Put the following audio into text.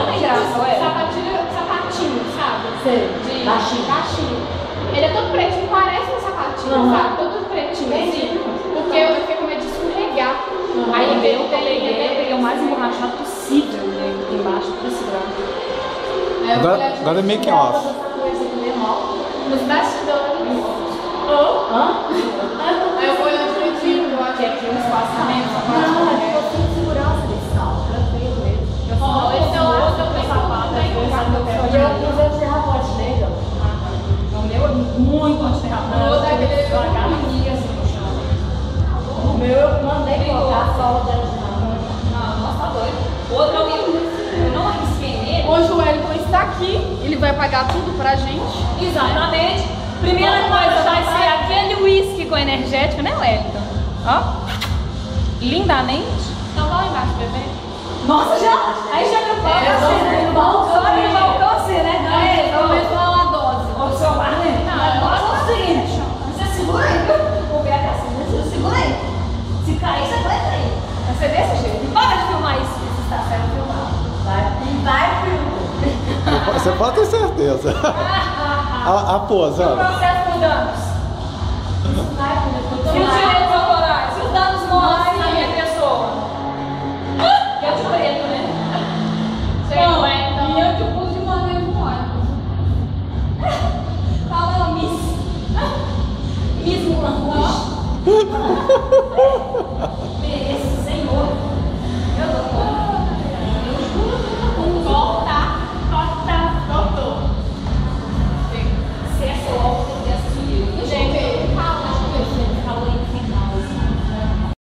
não tem graça, ué. Sapatinho, sabe? Sei. Baixinho. Ele é todo pretinho, parece um sapatinho, sabe? Todo pretinho, assim. Porque eu fiquei com medo de escorregar. Aí eu peguei o mais emborrachado possível, né? Embaixo pra segurar. Agora é make off. Nos bastidores. Aí eu vou olhando pro tiro, eu acho que aqui um espaço também. Segurança desse carro, tranquilo mesmo. Esse é o lado que eu tenho sapato. E eu usei o serrapote nele, ó. O meu é muito anti-derrapante. O outro é aquele pequenininho assim no chão. O meu eu mandei colocar a sola dela de Não, nossa, tá doido. O outro eu não arrisquei nele. Hoje o Wellington está aqui, ele vai pagar tudo pra gente. Exatamente. Primeira coisa vai ser aquele whisky com energético, né, Wellington? Ó. Lindamente. Então vai lá embaixo, bebê. Nossa, já? Aí já me fala. No balcão, assim, né? Pelo menos uma dose. Ô, seu Marlene, agora é o seguinte. Você segura aí, viu? Vou ver a assim, você segura aí. Se cair, você aguenta aí. Vai ser desse jeito. Para de filmar isso. Isso está sendo filmado. Vai filmar. Você pode ter certeza. A pose, O olha. processo com danos.